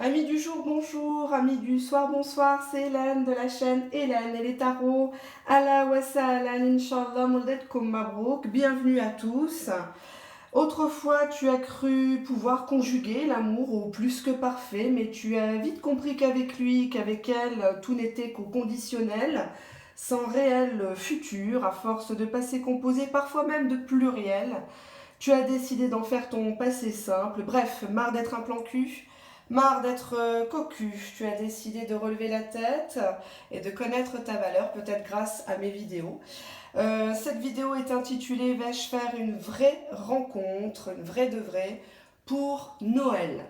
Amis du jour, bonjour. Amis du soir, bonsoir. C'est Hélène de la chaîne Hélène et les tarots. Allah wa sahlan, Inch'Allah, Moldetkoum Mabrouk. Bienvenue à tous. Autrefois, tu as cru pouvoir conjuguer l'amour au plus que parfait, mais tu as vite compris qu'avec lui, qu'avec elle, tout n'était qu'au conditionnel, sans réel futur, à force de passé composé, parfois même de pluriel. Tu as décidé d'en faire ton passé simple. Bref, marre d'être un plan cul, marre d'être cocu. Tu as décidé de relever la tête et de connaître ta valeur, peut-être grâce à mes vidéos. Cette vidéo est intitulée Vais-je faire une vraie rencontre, une vraie de vraie, pour Noël.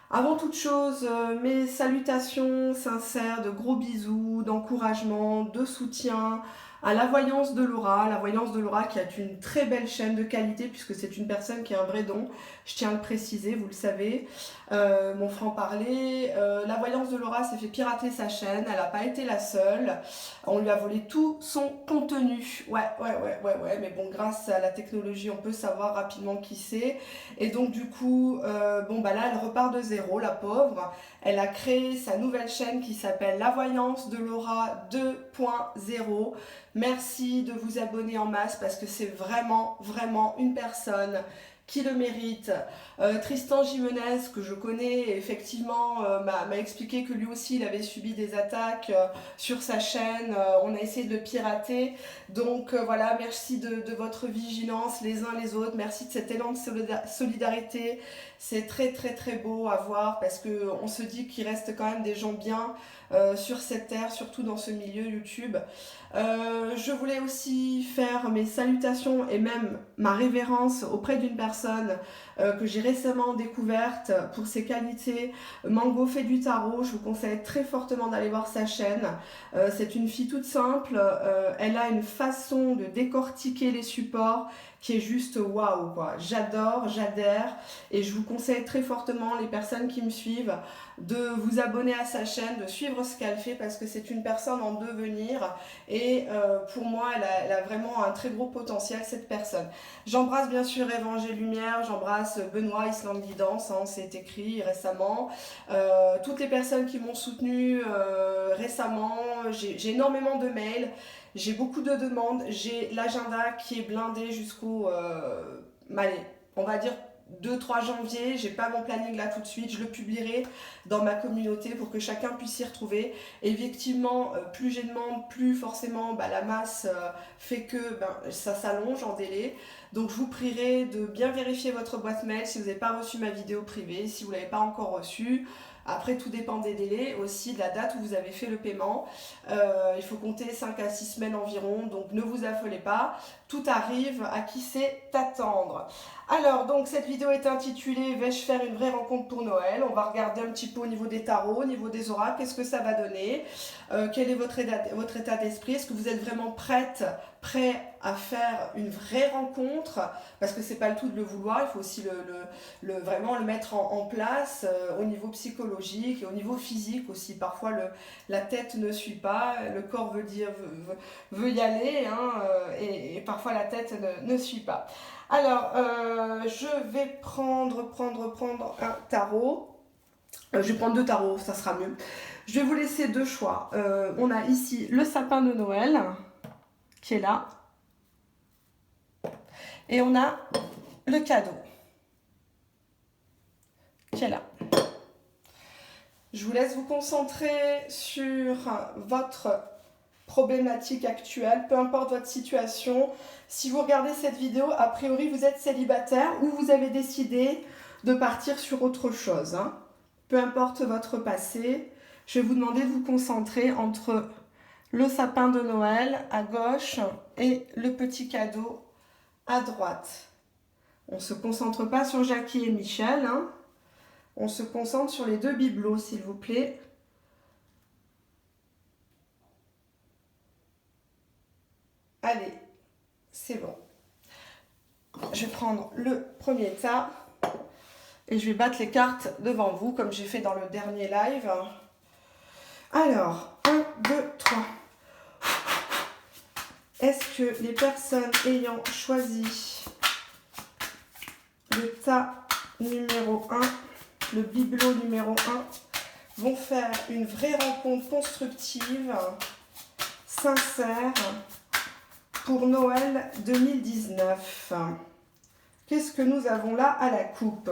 Avant toute chose, mes salutations sincères, de gros bisous, d'encouragement, de soutien à la Voyance de Laura. La Voyance de Laura qui a une très belle chaîne de qualité puisque c'est une personne qui a un vrai don. Je tiens à le préciser, vous le savez. Mon franc-parler. La Voyance de Laura s'est fait pirater sa chaîne. Elle n'a pas été la seule. On lui a volé tout son contenu. Ouais. Mais bon, grâce à la technologie, on peut savoir rapidement qui c'est. Et donc, du coup, là, elle repart de zéro, la pauvre. Elle a créé sa nouvelle chaîne qui s'appelle La Voyance de Laura 2.0. Merci de vous abonner en masse parce que c'est vraiment une personne qui le mérite. Tristan Jimenez, que je connais, effectivement, m'a expliqué que lui aussi, il avait subi des attaques sur sa chaîne. On a essayé de le pirater. Donc voilà, merci de votre vigilance les uns les autres. Merci de cet élan de solidarité. C'est très beau à voir parce qu'on se dit qu'il reste quand même des gens bien sur cette terre, surtout dans ce milieu YouTube. Je voulais aussi faire mes salutations et même ma révérence auprès d'une personne que j'ai récemment découverte pour ses qualités. Mango fait du tarot, je vous conseille très fortement d'aller voir sa chaîne. C'est une fille toute simple, elle a une façon de décortiquer les supports qui est juste waouh quoi. J'adore, j'adhère et je vous conseille très fortement, les personnes qui me suivent, de vous abonner à sa chaîne, de suivre ce qu'elle fait parce que c'est une personne en devenir et pour moi elle a vraiment un très gros potentiel cette personne. J'embrasse bien sûr Évangile Lumière, j'embrasse Benoît Island Guidance, hein, c'est écrit récemment. Toutes les personnes qui m'ont soutenu récemment, j'ai énormément de mails. J'ai beaucoup de demandes, j'ai l'agenda qui est blindé jusqu'au, on va dire 2-3 janvier, j'ai pas mon planning là tout de suite, je le publierai dans ma communauté pour que chacun puisse s'y retrouver. Et effectivement, plus j'ai de demandes, plus forcément la masse fait que ça s'allonge en délai. Donc je vous prierai de bien vérifier votre boîte mail si vous n'avez pas reçu ma vidéo privée, si vous ne l'avez pas encore reçue. Après, tout dépend des délais, aussi de la date où vous avez fait le paiement. Il faut compter 5 à 6 semaines environ, donc ne vous affolez pas. Tout arrive à qui sait attendre. Alors, donc, cette vidéo est intitulée « Vais-je faire une vraie rencontre pour Noël ?» On va regarder un petit peu au niveau des tarots, au niveau des oracles, qu'est-ce que ça va donner, quel est votre état d'esprit, est-ce que vous êtes vraiment prêt à faire une vraie rencontre, parce que c'est pas le tout de le vouloir, il faut aussi vraiment le mettre en place au niveau psychologique et au niveau physique aussi. Parfois la tête ne suit pas, le corps veut y aller, hein, et parfois la tête ne suit pas. Alors, je vais prendre un tarot. Je vais prendre 2 tarots, ça sera mieux. Je vais vous laisser 2 choix. On a ici le sapin de Noël, qui est là. Et on a le cadeau, qui est là. Je vous laisse vous concentrer sur votre problématique actuelle, peu importe votre situation. Si vous regardez cette vidéo, a priori vous êtes célibataire ou vous avez décidé de partir sur autre chose, hein. Peu importe votre passé, je vais vous demander de vous concentrer entre le sapin de Noël à gauche et le petit cadeau à droite. On ne se concentre pas sur Jackie et Michel, hein. On se concentre sur les 2 bibelots, s'il vous plaît. Allez, c'est bon. Je vais prendre le premier tas et je vais battre les cartes devant vous, comme j'ai fait dans le dernier live. Alors, 1, 2, 3. Est-ce que les personnes ayant choisi le tas numéro 1, le bibelot numéro 1, vont faire une vraie rencontre constructive, sincère, pour Noël 2019. Qu'est-ce que nous avons là à la coupe?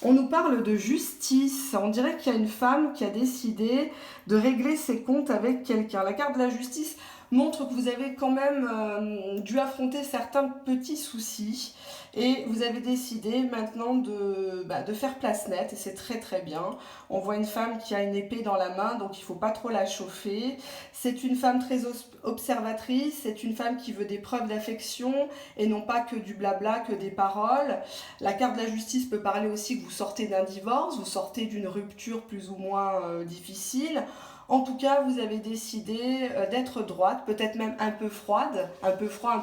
On nous parle de justice. On dirait qu'il y a une femme qui a décidé de régler ses comptes avec quelqu'un. La carte de la justice montre que vous avez quand même dû affronter certains petits soucis et vous avez décidé maintenant de faire place nette et c'est très très bien. On voit une femme qui a une épée dans la main, donc il ne faut pas trop la chauffer. C'est une femme très observatrice, c'est une femme qui veut des preuves d'affection et non pas que du blabla, que des paroles. La carte de la justice peut parler aussi que vous sortez d'un divorce, vous sortez d'une rupture plus ou moins difficile. En tout cas, vous avez décidé d'être droite, peut-être même un peu froide, un peu froide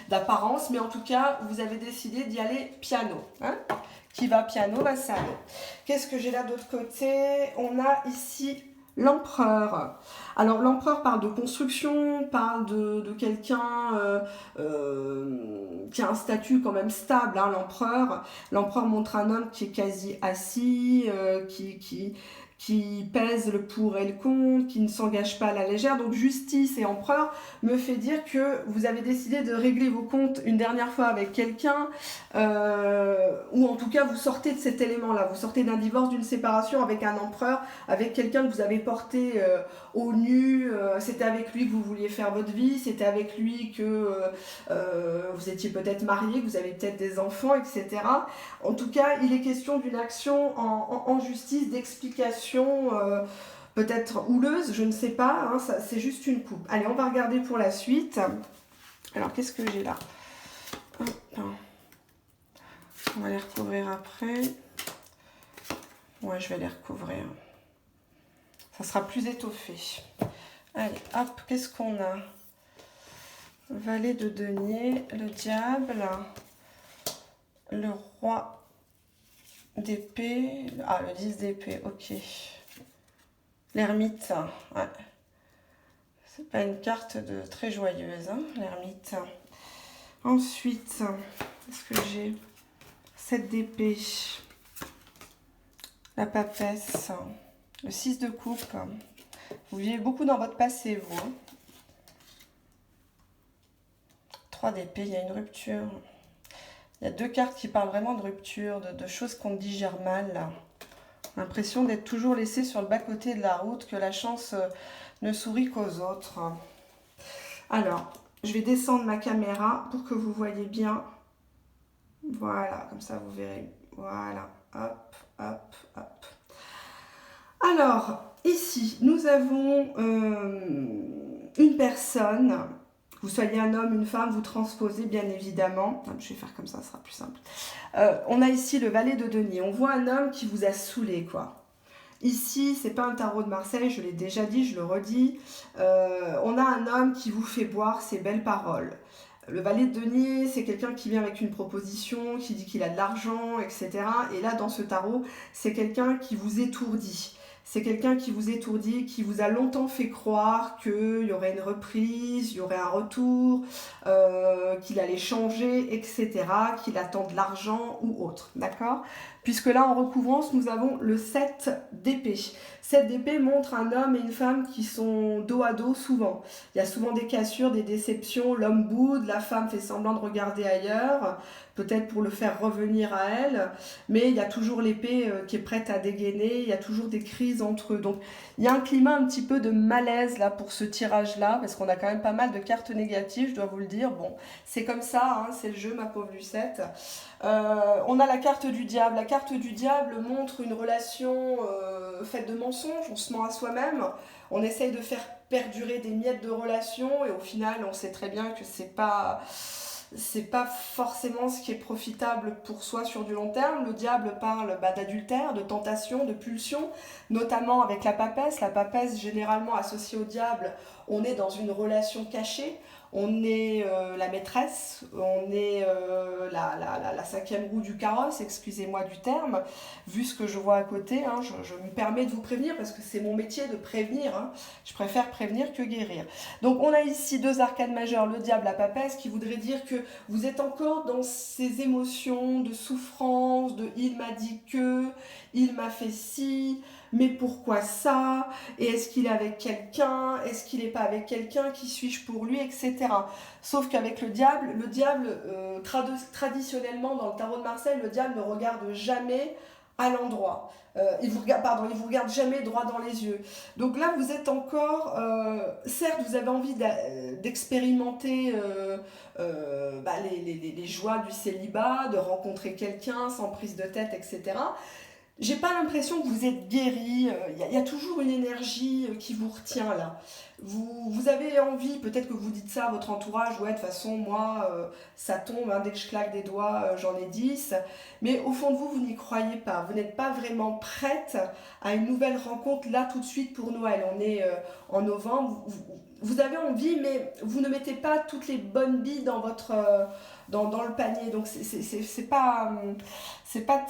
d'apparence, mais en tout cas, vous avez décidé d'y aller piano. Hein, qui va piano va sano. Qu'est-ce que j'ai là d'autre côté? On a ici l'empereur. Alors l'empereur parle de construction, parle de quelqu'un qui a un statut quand même stable, hein, l'empereur. L'empereur montre un homme qui est quasi assis, qui pèse le pour et le contre, qui ne s'engage pas à la légère. Donc justice et empereur me fait dire que vous avez décidé de régler vos comptes une dernière fois avec quelqu'un, ou en tout cas vous sortez de cet élément-là, vous sortez d'un divorce, d'une séparation avec un empereur, avec quelqu'un que vous avez porté au nu, c'était avec lui que vous vouliez faire votre vie, c'était avec lui que vous étiez peut-être marié, que vous avez peut-être des enfants, etc. En tout cas, il est question d'une action en justice, d'explication, peut-être houleuse, je ne sais pas, hein, c'est juste une coupe. Allez, on va regarder pour la suite. Alors, qu'est-ce que j'ai là? Hop. On va les recouvrir après. Ouais, je vais les recouvrir. Ça sera plus étoffé. Allez, hop, qu'est-ce qu'on a? Valet de denier, le diable, le roi d'épée, ah, le 10 d'épée, ok. L'ermite, ouais. C'est pas une carte très joyeuse, hein, l'ermite. Ensuite, qu'est-ce que j'ai? 7 d'épée, la papesse, le 6 de coupe. Vous vivez beaucoup dans votre passé, vous. Hein. 3 d'épée, il y a une rupture. Il y a 2 cartes qui parlent vraiment de rupture, de choses qu'on digère mal. L'impression d'être toujours laissé sur le bas-côté de la route, que la chance ne sourit qu'aux autres. Alors, je vais descendre ma caméra pour que vous voyez bien. Voilà, comme ça vous verrez. Voilà, hop, hop, hop. Alors, ici, nous avons une personne. Vous soyez un homme, une femme, vous transposez bien évidemment. Je vais faire comme ça sera plus simple. On a ici le valet de denier. On voit un homme qui vous a saoulé, quoi. Ici, c'est pas un tarot de Marseille, je l'ai déjà dit, je le redis. On a un homme qui vous fait boire ses belles paroles. Le valet de denier, c'est quelqu'un qui vient avec une proposition, qui dit qu'il a de l'argent, etc. Et là, dans ce tarot, c'est quelqu'un qui vous étourdit. C'est quelqu'un qui vous étourdit, qui vous a longtemps fait croire qu'il y aurait une reprise, il y aurait un retour, qu'il allait changer, etc., qu'il attend de l'argent ou autre, d'accord? Puisque là, en recouvrance, nous avons le 7 d'épée. 7 d'épée montre un homme et une femme qui sont dos à dos souvent. Il y a souvent des cassures, des déceptions, l'homme boude, la femme fait semblant de regarder ailleurs, peut-être pour le faire revenir à elle, mais il y a toujours l'épée qui est prête à dégainer, il y a toujours des crises entre eux. Donc il y a un climat un petit peu de malaise là pour ce tirage-là, parce qu'on a quand même pas mal de cartes négatives, je dois vous le dire. Bon, c'est comme ça, hein, c'est le jeu, ma pauvre Lucette. On a la carte du diable. La carte du diable montre une relation faite de mensonges, on se ment à soi-même, on essaye de faire perdurer des miettes de relation et au final on sait très bien que c'est pas forcément ce qui est profitable pour soi sur du long terme. Le diable parle d'adultère, de tentation, de pulsion, notamment avec la papesse. La papesse, généralement associée au diable, on est dans une relation cachée. On est la maîtresse, on est la cinquième roue du carrosse, excusez-moi du terme, vu ce que je vois à côté, hein, je me permets de vous prévenir parce que c'est mon métier de prévenir, hein. Je préfère prévenir que guérir. Donc on a ici 2 arcades majeures, le diable, la papesse, qui voudrait dire que vous êtes encore dans ces émotions de souffrance, de il m'a dit que, il m'a fait ci, mais pourquoi ça? Et est-ce qu'il est avec quelqu'un? Est-ce qu'il n'est pas avec quelqu'un? Qui suis-je pour lui? Etc. Sauf qu'avec le diable traditionnellement dans le tarot de Marseille, le diable ne regarde jamais à l'endroit. Il vous regarde jamais droit dans les yeux. Donc là, vous êtes encore, certes, vous avez envie d'expérimenter les joies du célibat, de rencontrer quelqu'un sans prise de tête, etc. J'ai pas l'impression que vous êtes guéri. Il y a toujours une énergie qui vous retient là. Vous avez envie, peut-être que vous dites ça à votre entourage, ouais, de toute façon, moi, ça tombe, hein, dès que je claque des doigts, j'en ai 10. Mais au fond de vous, vous n'y croyez pas. Vous n'êtes pas vraiment prête à une nouvelle rencontre là tout de suite pour Noël. On est en novembre. Vous avez envie, mais vous ne mettez pas toutes les bonnes billes dans votre dans le panier. Donc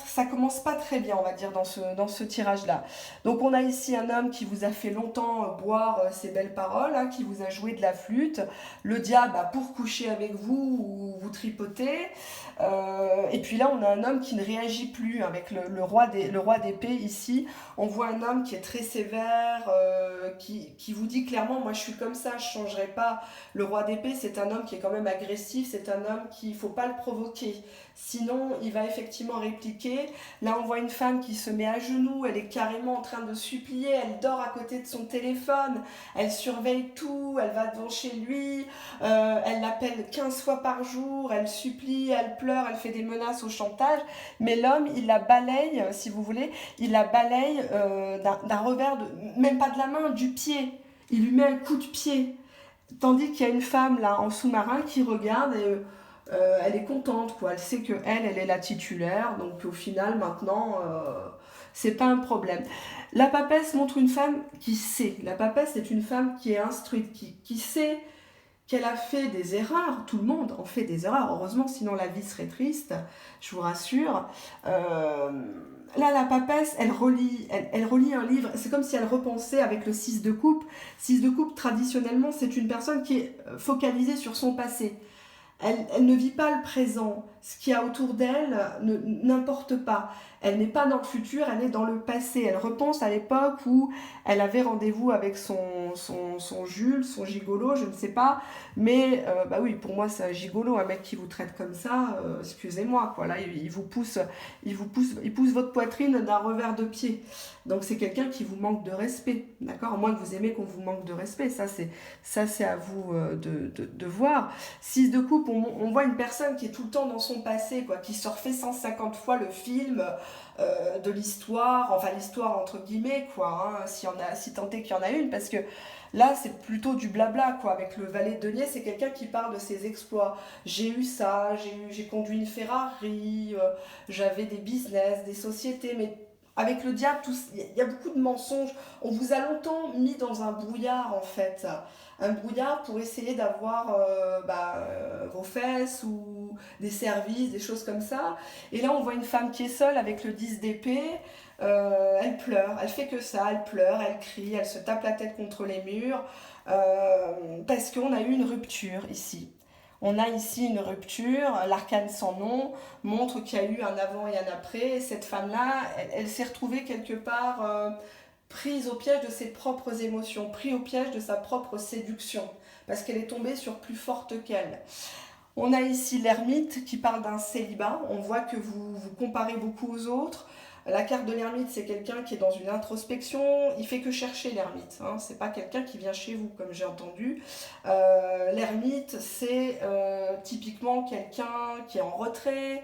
ça commence pas très bien, on va dire, dans ce tirage-là. Donc on a ici un homme qui vous a fait longtemps boire ses belles paroles, hein, qui vous a joué de la flûte. Le diable, pour coucher avec vous, vous tripotez. Et puis là, on a un homme qui ne réagit plus avec le roi d'épée ici. On voit un homme qui est très sévère, qui vous dit clairement, moi je suis comme ça, je ne changerai pas. Le roi d'épée, c'est un homme qui est quand même agressif, c'est un homme qu'il ne faut pas le provoquer. Sinon, il va effectivement répliquer. Là, on voit une femme qui se met à genoux, elle est carrément en train de supplier, elle dort à côté de son téléphone, elle surveille tout, elle va devant chez lui, elle l'appelle 15 fois par jour, elle supplie, elle pleure, elle fait des menaces au chantage. Mais l'homme, il la balaye, si vous voulez, il la balaye d'un revers, même pas de la main, du pied. Il lui met un coup de pied. Tandis qu'il y a une femme là en sous-marin qui regarde et elle est contente, quoi. Elle sait que elle est la titulaire, donc au final maintenant c'est pas un problème. La papesse montre une femme qui sait. La papesse est une femme qui est instruite, qui sait qu'elle a fait des erreurs. Tout le monde en fait des erreurs, heureusement, sinon la vie serait triste, je vous rassure. Là, la papesse, elle relit un livre. C'est comme si elle repensait avec le 6 de coupe. 6 de coupe, traditionnellement, c'est une personne qui est focalisée sur son passé. Elle ne vit pas le présent. Ce qu'il y a autour d'elle n'importe pas. Elle n'est pas dans le futur, elle est dans le passé. Elle repense à l'époque où elle avait rendez-vous avec son Jules, son gigolo, je ne sais pas. Mais bah oui, pour moi c'est un gigolo, un mec qui vous traite comme ça, excusez-moi, quoi. Là, il pousse votre poitrine d'un revers de pied. Donc c'est quelqu'un qui vous manque de respect, d'accord? À moins que vous aimez qu'on vous manque de respect, ça c'est à vous de voir. 6 de coupe, on voit une personne qui est tout le temps dans son passé, quoi, qui se refait 150 fois le film de l'histoire, enfin l'histoire entre guillemets, quoi, hein, si tant est qu'il y en a une, parce que là c'est plutôt du blabla, quoi. Avec le valet de denier, c'est quelqu'un qui parle de ses exploits. J'ai eu ça, j'ai conduit une Ferrari, j'avais des business, des sociétés, mais avec le diable, il y a beaucoup de mensonges. On vous a longtemps mis dans un brouillard, en fait. Un brouillard pour essayer d'avoir vos fesses ou des services, des choses comme ça. Et là, on voit une femme qui est seule avec le 10 d'épée. Elle pleure, elle fait que ça, elle pleure, elle crie, elle se tape la tête contre les murs. Parce qu'on a eu une rupture ici. On a ici une rupture, l'arcane sans nom montre qu'il y a eu un avant et un après. Et cette femme-là, elle s'est retrouvée quelque part prise au piège de ses propres émotions, prise au piège de sa propre séduction, parce qu'elle est tombée sur plus forte qu'elle. On a ici l'ermite qui parle d'un célibat. On voit que vous vous comparez beaucoup aux autres. La carte de l'ermite, c'est quelqu'un qui est dans une introspection. Il fait que chercher l'ermite. Hein. C'est pas quelqu'un qui vient chez vous, comme j'ai entendu. L'ermite, c'est typiquement quelqu'un qui est en retrait,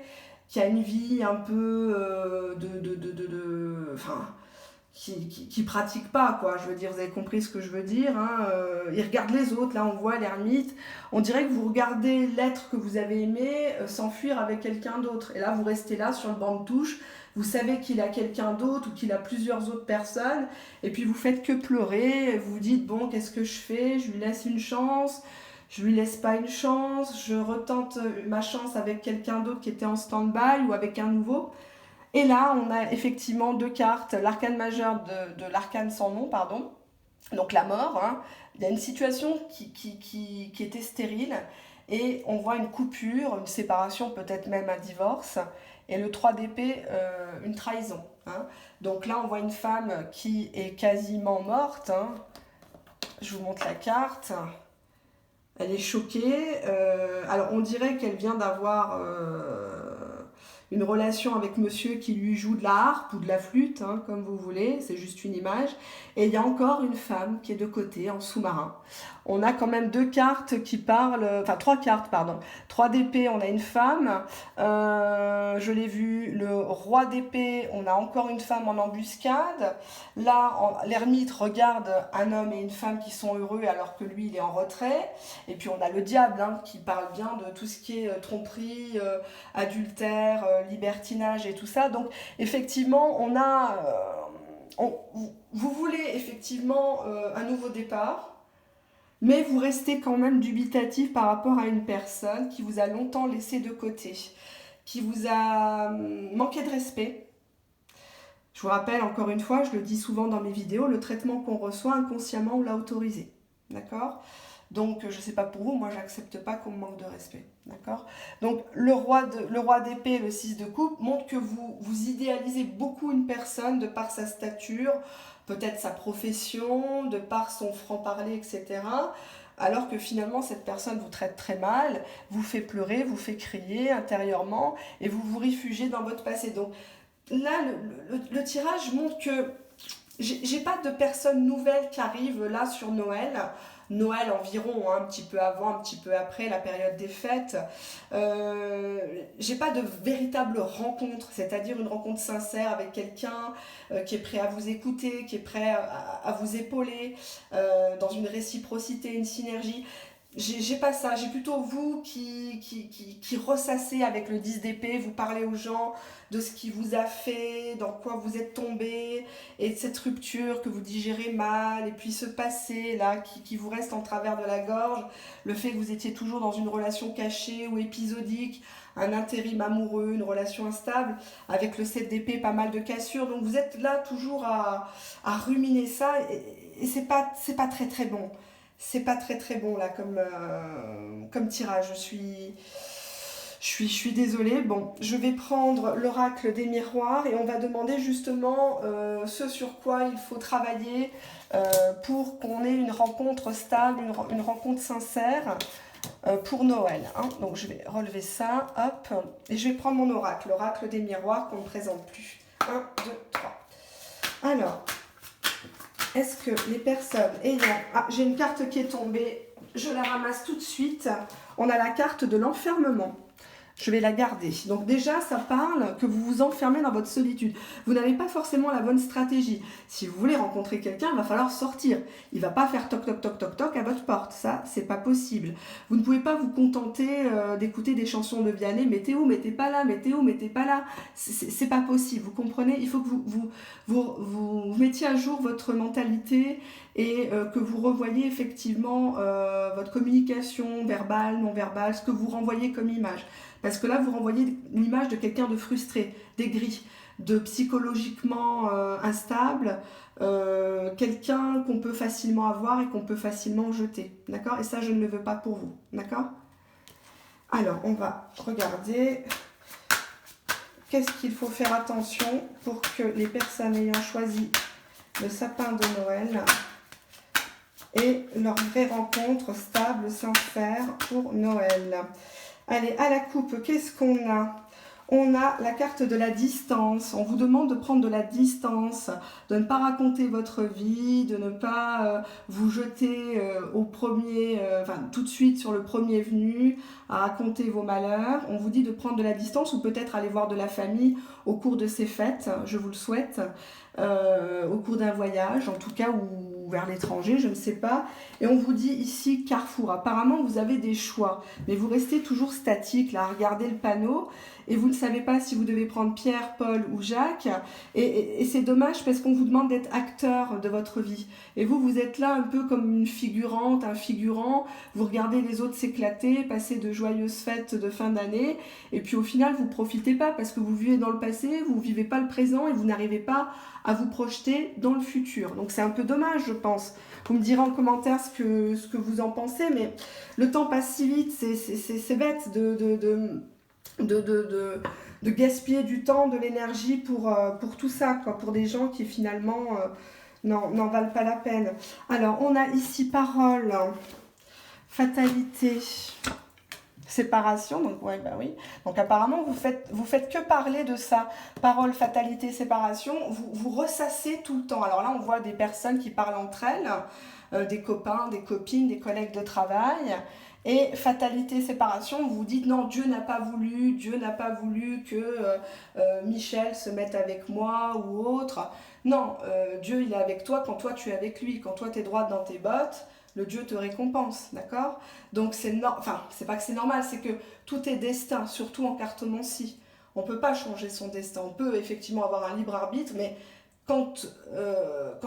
qui a une vie un peu enfin, qui pratique pas, quoi. Je veux dire, vous avez compris ce que je veux dire, hein. Il regarde les autres. Là, on voit l'ermite. On dirait que vous regardez l'être que vous avez aimé s'enfuir avec quelqu'un d'autre. Et là, vous restez là sur le banc de touche. Vous savez qu'il a quelqu'un d'autre ou qu'il a plusieurs autres personnes. Et puis, vous faites que pleurer. Vous vous dites, bon, qu'est-ce que je fais? Je lui laisse une chance. Je lui laisse pas une chance. Je retente ma chance avec quelqu'un d'autre qui était en stand-by ou avec un nouveau. Et là, on a effectivement deux cartes, l'arcane majeur de l'arcane sans nom, pardon, donc la mort. Hein. Il y a une situation qui était stérile et on voit une coupure, une séparation, peut-être même un divorce. Et le 3 d'épée, une trahison. hein. Donc là, on voit une femme qui est quasiment morte, hein. Je vous montre la carte. Elle est choquée. Alors, on dirait qu'elle vient d'avoir une relation avec monsieur qui lui joue de la harpe ou de la flûte, hein, comme vous voulez. C'est juste une image. Et il y a encore une femme qui est de côté, en sous-marin. On a quand même deux cartes qui parlent... Enfin, trois cartes, pardon. 3 d'épée, on a une femme. Je l'ai vu, le roi d'épée, on a encore une femme en embuscade. Là, l'ermite regarde un homme et une femme qui sont heureux alors que lui, il est en retrait. Et puis, on a le diable, hein, qui parle bien de tout ce qui est tromperie, adultère, libertinage et tout ça. Donc, effectivement, on a... vous voulez effectivement un nouveau départ, mais vous restez quand même dubitatif par rapport à une personne qui vous a longtemps laissé de côté, qui vous a manqué de respect. Je vous rappelle encore une fois, je le dis souvent dans mes vidéos, le traitement qu'on reçoit inconsciemment, on l'a autorisé. D'accord ? Donc, je ne sais pas pour vous, moi, j'accepte pas qu'on me manque de respect. D'accord ? Donc, le roi d'épée, le 6 de coupe, montre que vous idéalisez beaucoup une personne de par sa stature, peut-être sa profession, de par son franc-parler, etc. Alors que finalement, cette personne vous traite très mal, vous fait pleurer, vous fait crier intérieurement, et vous vous réfugiez dans votre passé. Donc, là, le tirage montre que j'ai pas de personnes nouvelles qui arrivent là sur Noël. Noël environ, hein, un petit peu avant, un petit peu après, la période des fêtes. J'ai pas de véritable rencontre, c'est-à-dire une rencontre sincère avec quelqu'un qui est prêt à vous écouter, qui est prêt à vous épauler, dans une réciprocité, une synergie. J'ai pas ça, j'ai plutôt vous qui ressassez avec le 10 d'épée, vous parlez aux gens de ce qui vous a fait, dans quoi vous êtes tombé, et de cette rupture que vous digérez mal, et puis ce passé là qui vous reste en travers de la gorge, le fait que vous étiez toujours dans une relation cachée ou épisodique, un intérim amoureux, une relation instable, avec le 7 d'épée, pas mal de cassures, donc vous êtes là toujours à ruminer ça, et c'est pas très très bon. C'est pas très très bon là comme tirage. Je suis désolée. Bon, je vais prendre l'oracle des miroirs et on va demander justement ce sur quoi il faut travailler pour qu'on ait une rencontre stable, une rencontre sincère pour Noël. Hein. Donc je vais relever ça, hop, et je vais prendre mon oracle, l'oracle des miroirs qu'on ne présente plus. 1, 2, 3. Alors, est-ce que les personnes ayant... Ah, j'ai une carte qui est tombée, je la ramasse tout de suite. On a la carte de l'enfermement. Je vais la garder. Donc déjà, ça parle que vous vous enfermez dans votre solitude. Vous n'avez pas forcément la bonne stratégie. Si vous voulez rencontrer quelqu'un, il va falloir sortir. Il ne va pas faire toc toc toc toc toc à votre porte. Ça, c'est pas possible. Vous ne pouvez pas vous contenter d'écouter des chansons de Vianney. Mettez où, mettez pas là, mettez où, mettez pas là. C'est pas possible. Vous comprenez ? Il faut que vous mettiez à jour votre mentalité et que vous revoyiez effectivement votre communication verbale, non verbale, ce que vous renvoyez comme image. Parce que là, vous renvoyez l'image de quelqu'un de frustré, d'aigri, de psychologiquement instable, quelqu'un qu'on peut facilement avoir et qu'on peut facilement jeter. D'accord ? Et ça, je ne le veux pas pour vous. D'accord ? Alors, on va regarder qu'est-ce qu'il faut faire attention pour que les personnes ayant choisi le sapin de Noël aient leur vraie rencontre stable, sincère pour Noël. Allez, à la coupe, qu'est-ce qu'on a ? On a la carte de la distance. On vous demande de prendre de la distance, de ne pas raconter votre vie, de ne pas vous jeter tout de suite sur le premier venu, à raconter vos malheurs. On vous dit de prendre de la distance ou peut-être aller voir de la famille au cours de ces fêtes, je vous le souhaite, au cours d'un voyage, en tout cas, ou vers l'étranger, je ne sais pas. Et on vous dit ici Carrefour. Apparemment, vous avez des choix, mais vous restez toujours statique, là, à regarder le panneau. Et vous ne savez pas si vous devez prendre Pierre, Paul ou Jacques. Et c'est dommage parce qu'on vous demande d'être acteur de votre vie. Et vous êtes là un peu comme une figurante, un figurant. Vous regardez les autres s'éclater, passer de joyeuses fêtes de fin d'année. Et puis au final, vous ne profitez pas parce que vous vivez dans le passé, vous ne vivez pas le présent et vous n'arrivez pas à vous projeter dans le futur. Donc c'est un peu dommage, je pense. Vous me direz en commentaire ce que vous en pensez, mais le temps passe si vite, c'est bête de de gaspiller du temps, de l'énergie pour tout ça, quoi, pour des gens qui finalement n'en valent pas la peine. Alors, on a ici parole, fatalité, séparation, donc ouais, bah oui. Donc apparemment, vous faites que parler de ça. Parole, fatalité, séparation, vous ressassez tout le temps. Alors là, on voit des personnes qui parlent entre elles, des copains, des copines, des collègues de travail. Et fatalité, séparation, vous vous dites non, Dieu n'a pas voulu que Michel se mette avec moi ou autre. Non, Dieu il est avec toi quand toi tu es avec lui, quand toi tu es droite dans tes bottes. Le Dieu te récompense, d'accord? Donc c'est pas que c'est normal, c'est que tout est destin, surtout en cartomancie. On ne peut pas changer son destin. On peut effectivement avoir un libre arbitre, mais quand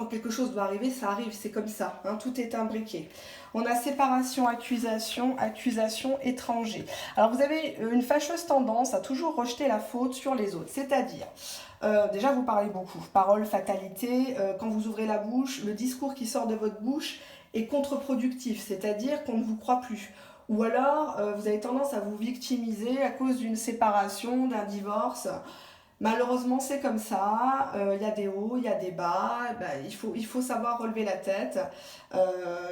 quelque chose doit arriver, ça arrive, c'est comme ça, hein, tout est imbriqué. On a séparation, accusation, accusation, étranger. Alors vous avez une fâcheuse tendance à toujours rejeter la faute sur les autres, c'est-à-dire, déjà vous parlez beaucoup, parole, fatalité, quand vous ouvrez la bouche, le discours qui sort de votre bouche est contre-productif, c'est-à-dire qu'on ne vous croit plus. Ou alors, vous avez tendance à vous victimiser à cause d'une séparation, d'un divorce. Malheureusement, c'est comme ça. Il y a des hauts, il y a des bas. Ben, il faut savoir relever la tête.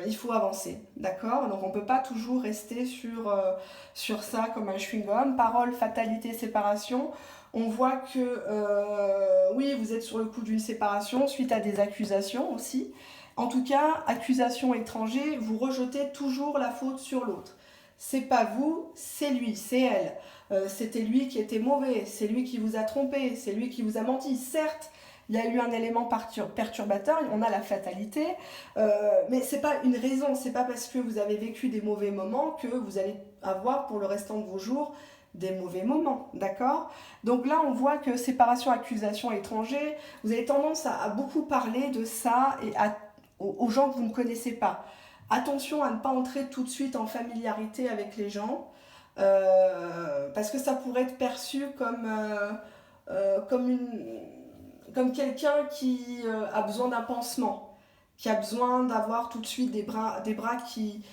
Il faut avancer, d'accord? Donc, on ne peut pas toujours rester sur ça comme un chewing-gum. Parole, fatalité, séparation. On voit que, oui, vous êtes sur le coup d'une séparation suite à des accusations aussi. En tout cas, accusation étranger, vous rejetez toujours la faute sur l'autre. C'est pas vous, c'est lui, c'est elle. C'était lui qui était mauvais, c'est lui qui vous a trompé, c'est lui qui vous a menti. Certes, il y a eu un élément perturbateur, on a la fatalité, mais c'est pas une raison, c'est pas parce que vous avez vécu des mauvais moments que vous allez avoir pour le restant de vos jours des mauvais moments, d'accord? Donc là, on voit que séparation, accusation, étranger, vous avez tendance à beaucoup parler de ça et aux gens que vous ne connaissez pas. Attention à ne pas entrer tout de suite en familiarité avec les gens, parce que ça pourrait être perçu comme quelqu'un qui a besoin d'un pansement, qui a besoin d'avoir tout de suite des bras qui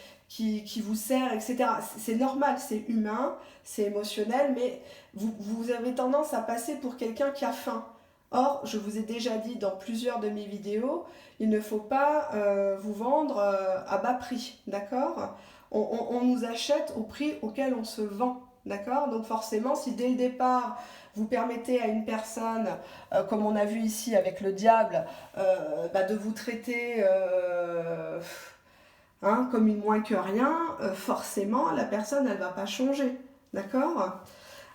vous serrent, etc. C'est normal, c'est humain, c'est émotionnel, mais vous avez tendance à passer pour quelqu'un qui a faim. Or, je vous ai déjà dit dans plusieurs de mes vidéos, il ne faut pas vous vendre à bas prix, d'accord? On nous achète au prix auquel on se vend, d'accord? Donc forcément, si dès le départ, vous permettez à une personne, comme on a vu ici avec le diable, de vous traiter comme une moins que rien, forcément, la personne, elle ne va pas changer, d'accord?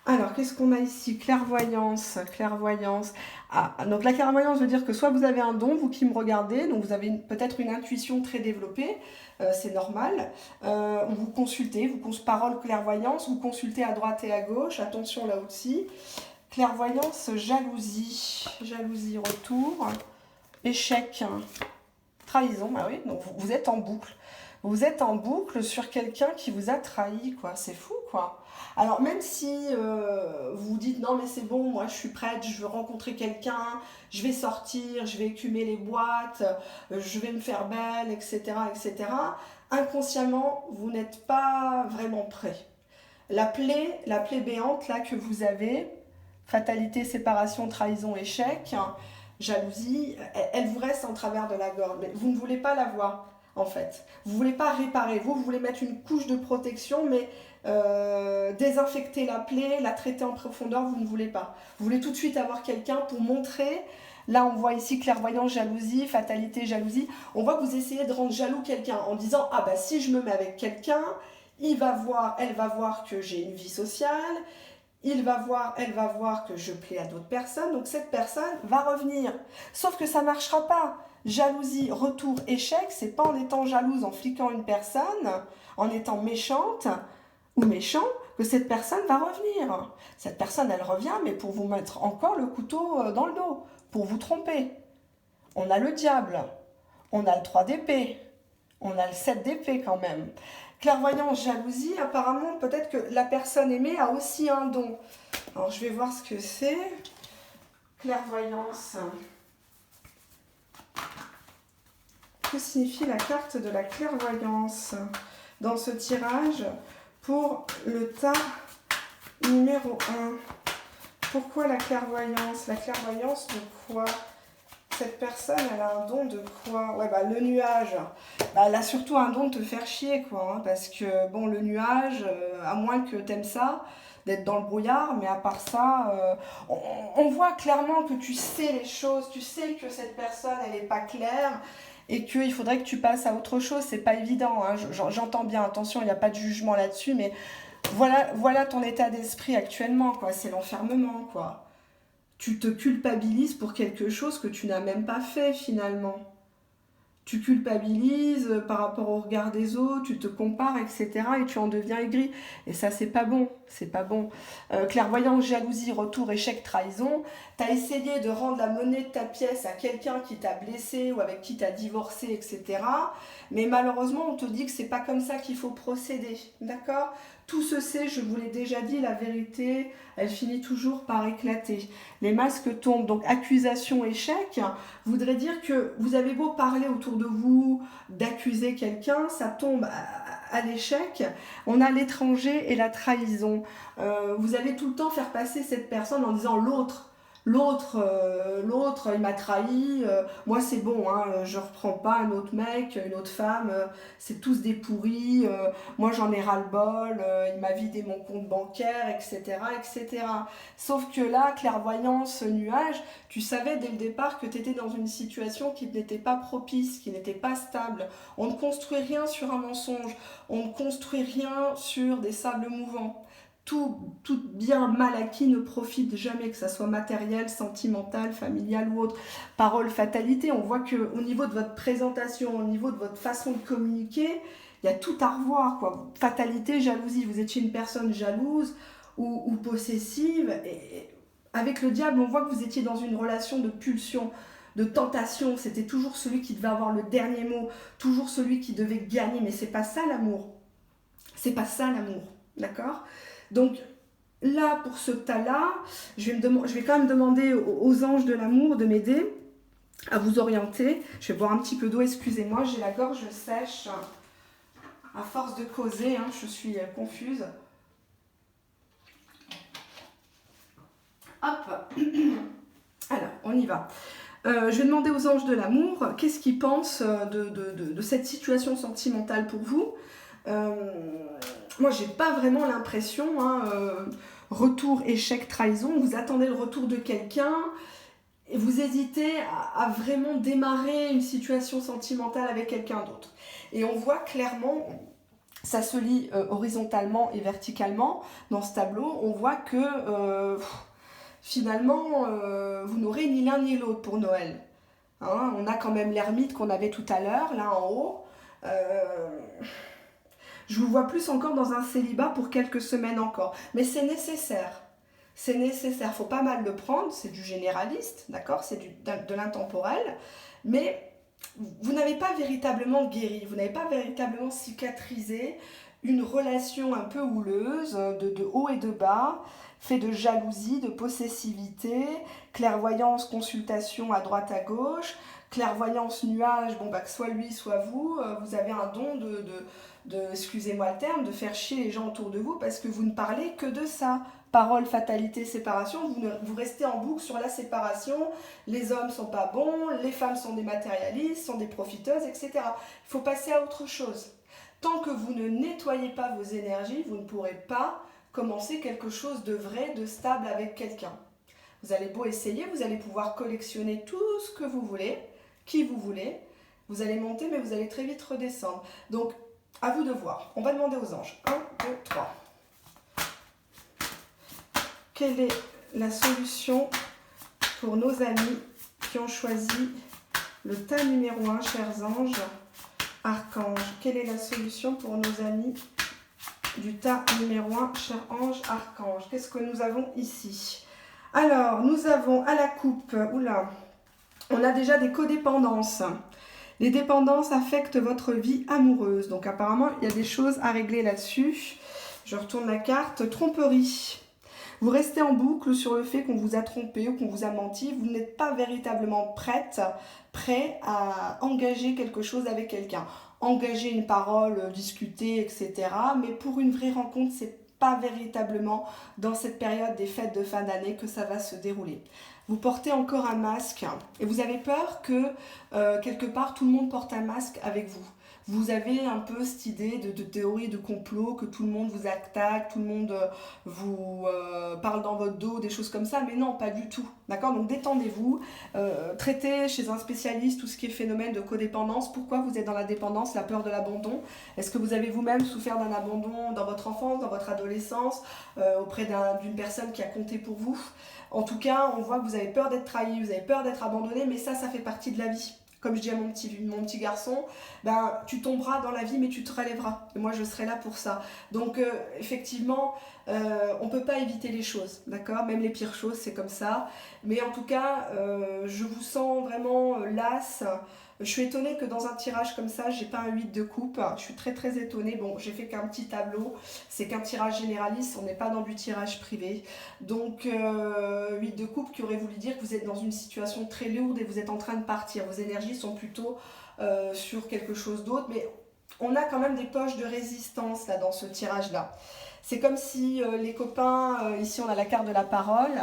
Alors, qu'est-ce qu'on a ici? Clairvoyance, clairvoyance. Ah, donc la clairvoyance veut dire que soit vous avez un don, vous qui me regardez, donc vous avez peut-être une intuition très développée, c'est normal. Vous consultez, parole clairvoyance, vous consultez à droite et à gauche, attention là aussi. Clairvoyance, jalousie, jalousie, retour, échec, trahison, ah oui, donc vous êtes en boucle. Vous êtes en boucle sur quelqu'un qui vous a trahi, quoi. C'est fou, quoi. Alors, même si vous vous dites, non, mais c'est bon, moi, je suis prête, je veux rencontrer quelqu'un, je vais sortir, je vais écumer les boîtes, je vais me faire belle, etc., etc., inconsciemment, vous n'êtes pas vraiment prêt. La plaie béante, là, que vous avez, fatalité, séparation, trahison, échec, jalousie, elle vous reste en travers de la gorge, mais vous ne voulez pas la voir. En fait, vous ne voulez pas réparer, vous voulez mettre une couche de protection, mais désinfecter la plaie, la traiter en profondeur, vous ne voulez pas. Vous voulez tout de suite avoir quelqu'un pour montrer. Là, on voit ici clairvoyance, jalousie, fatalité, jalousie. On voit que vous essayez de rendre jaloux quelqu'un en disant « Ah bah si je me mets avec quelqu'un, elle va voir que j'ai une vie sociale, elle va voir que je plais à d'autres personnes, donc cette personne va revenir. » Sauf que ça ne marchera pas. Jalousie, retour, échec, c'est pas en étant jalouse, en fliquant une personne, en étant méchante ou méchant, que cette personne va revenir. Cette personne, elle revient, mais pour vous mettre encore le couteau dans le dos, pour vous tromper. On a le diable, on a le 3 d'épée, on a le 7 d'épée quand même. Clairvoyance, jalousie, apparemment, peut-être que la personne aimée a aussi un don. Alors, je vais voir ce que c'est. Clairvoyance. Que signifie la carte de la clairvoyance dans ce tirage pour le tas numéro 1? Pourquoi la clairvoyance? La clairvoyance de quoi? Cette personne, elle a un don de quoi? Ouais, bah le nuage. Bah, elle a surtout un don de te faire chier, quoi. Hein, parce que, bon, le nuage, à moins que t'aimes ça, d'être dans le brouillard, mais à part ça, on voit clairement que tu sais les choses, tu sais que cette personne, elle n'est pas claire et qu'il faudrait que tu passes à autre chose. C'est pas évident, hein, j'entends bien, attention, il n'y a pas de jugement là-dessus, mais voilà ton état d'esprit actuellement, quoi. C'est l'enfermement, quoi. Tu te culpabilises pour quelque chose que tu n'as même pas fait finalement. Tu culpabilises par rapport au regard des autres, tu te compares, etc. Et tu en deviens aigri. Et ça, c'est pas bon. C'est pas bon. Clairvoyance, jalousie, retour, échec, trahison. Tu as essayé de rendre la monnaie de ta pièce à quelqu'un qui t'a blessé ou avec qui tu as divorcé, etc. Mais malheureusement, on te dit que c'est pas comme ça qu'il faut procéder. D'accord? Tout se sait, je vous l'ai déjà dit, la vérité, elle finit toujours par éclater. Les masques tombent. Donc, accusation, échec, voudrait dire que vous avez beau parler autour de vous, d'accuser quelqu'un, ça tombe à l'échec. On a l'étranger et la trahison. Vous allez tout le temps faire passer cette personne en disant l'autre, il m'a trahi, moi c'est bon, hein, je reprends pas un autre mec, une autre femme, c'est tous des pourris, moi j'en ai ras-le-bol, il m'a vidé mon compte bancaire, etc., etc. Sauf que là, clairvoyance, nuage, tu savais dès le départ que tu étais dans une situation qui n'était pas propice, qui n'était pas stable. On ne construit rien sur un mensonge, on ne construit rien sur des sables mouvants. Tout bien mal acquis ne profite jamais, que ça soit matériel, sentimental, familial ou autre. Parole, fatalité, on voit qu'au niveau de votre présentation, au niveau de votre façon de communiquer, il y a tout à revoir, quoi. Fatalité, jalousie, vous étiez une personne jalouse ou possessive, et avec le diable, on voit que vous étiez dans une relation de pulsion, de tentation, c'était toujours celui qui devait avoir le dernier mot, toujours celui qui devait gagner, mais c'est pas ça l'amour. C'est pas ça l'amour, d'accord? Donc là, pour ce tas-là, je vais quand même demander aux anges de l'amour de m'aider à vous orienter. Je vais boire un petit peu d'eau, excusez-moi, j'ai la gorge sèche. À force de causer, hein, je suis confuse. Hop. Alors, on y va. Je vais demander aux anges de l'amour qu'est-ce qu'ils pensent de cette situation sentimentale pour vous. Moi, j'ai pas vraiment l'impression, hein, retour, échec, trahison, vous attendez le retour de quelqu'un et vous hésitez à vraiment démarrer une situation sentimentale avec quelqu'un d'autre. Et on voit clairement, ça se lit horizontalement et verticalement dans ce tableau, on voit que finalement, vous n'aurez ni l'un ni l'autre pour Noël. Hein, on a quand même l'ermite qu'on avait tout à l'heure, là en haut. Je vous vois plus encore dans un célibat pour quelques semaines encore. Mais c'est nécessaire. C'est nécessaire. Faut pas mal le prendre. C'est du généraliste, d'accord? C'est de l'intemporel. Mais vous n'avez pas véritablement guéri. Vous n'avez pas véritablement cicatrisé une relation un peu houleuse, de haut et de bas, fait de jalousie, de possessivité, clairvoyance, consultation à droite à gauche, clairvoyance nuage, bon bah que soit lui, soit vous, vous avez un don excusez-moi le terme, de faire chier les gens autour de vous parce que vous ne parlez que de ça. Parole, fatalité, séparation, vous restez en boucle sur la séparation, les hommes sont pas bons, les femmes sont des matérialistes, sont des profiteuses, etc. Il faut passer à autre chose. Tant que vous ne nettoyez pas vos énergies, vous ne pourrez pas commencer quelque chose de vrai, de stable avec quelqu'un. Vous allez beau essayer, vous allez pouvoir collectionner tout ce que vous voulez, qui vous voulez, vous allez monter mais vous allez très vite redescendre. Donc, à vous de voir. On va demander aux anges. 1, 2, 3. Quelle est la solution pour nos amis qui ont choisi le tas numéro 1, chers anges, archanges? Quelle est la solution pour nos amis du tas numéro 1, chers anges, archanges? Qu'est-ce que nous avons ici? Alors, nous avons à la coupe, oula, on a déjà des codépendances. Les dépendances affectent votre vie amoureuse. Donc apparemment, il y a des choses à régler là-dessus. Je retourne la carte. Tromperie. Vous restez en boucle sur le fait qu'on vous a trompé ou qu'on vous a menti. Vous n'êtes pas véritablement prêt à engager quelque chose avec quelqu'un. Engager une parole, discuter, etc. Mais pour une vraie rencontre, pas véritablement dans cette période des fêtes de fin d'année que ça va se dérouler. Vous portez encore un masque et vous avez peur que quelque part tout le monde porte un masque avec vous. Vous avez un peu cette idée de théorie de complot, que tout le monde vous attaque, tout le monde vous parle dans votre dos, des choses comme ça, mais non, pas du tout. D'accord? Donc détendez-vous, traitez chez un spécialiste tout ce qui est phénomène de codépendance. Pourquoi vous êtes dans la dépendance, la peur de l'abandon? Est-ce que vous avez vous-même souffert d'un abandon dans votre enfance, dans votre adolescence, auprès d'une personne qui a compté pour vous? En tout cas, on voit que vous avez peur d'être trahi, vous avez peur d'être abandonné, mais ça fait partie de la vie. Comme je dis à mon petit garçon, ben, tu tomberas dans la vie, mais tu te relèveras. Et moi, je serai là pour ça. Donc, effectivement, on ne peut pas éviter les choses, d'accord? Même les pires choses, c'est comme ça. Mais en tout cas, je vous sens vraiment lasse. Je suis étonnée que dans un tirage comme ça, j'ai pas un 8 de coupe. Je suis très très étonnée. Bon, j'ai fait qu'un petit tableau. C'est qu'un tirage généraliste. On n'est pas dans du tirage privé. Donc, 8 de coupe qui aurait voulu dire que vous êtes dans une situation très lourde et vous êtes en train de partir. Vos énergies sont plutôt sur quelque chose d'autre. Mais on a quand même des poches de résistance là dans ce tirage-là. C'est comme si les copains, ici on a la carte de la parole,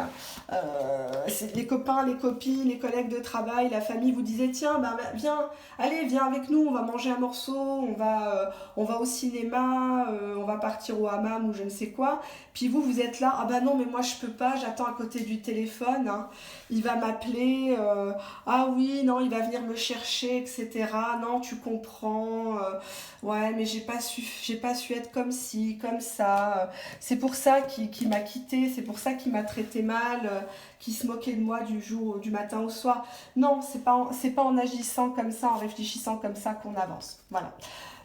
les copains, les copines, les collègues de travail, la famille vous disaient tiens, ben, viens, allez, viens avec nous, on va manger un morceau, on va au cinéma, on va partir au hammam ou je ne sais quoi. Puis vous êtes là, ah ben non mais moi je peux pas, j'attends à côté du téléphone, hein. Il va m'appeler, ah oui, non, il va venir me chercher, etc. Non, tu comprends, ouais, mais j'ai pas su être comme ci, comme ça. C'est pour ça qu'il m'a quitté, c'est pour ça qu'il m'a traité mal, qu'il se moquait de moi du matin au soir. Non, c'est pas en agissant comme ça, en réfléchissant comme ça qu'on avance. Voilà.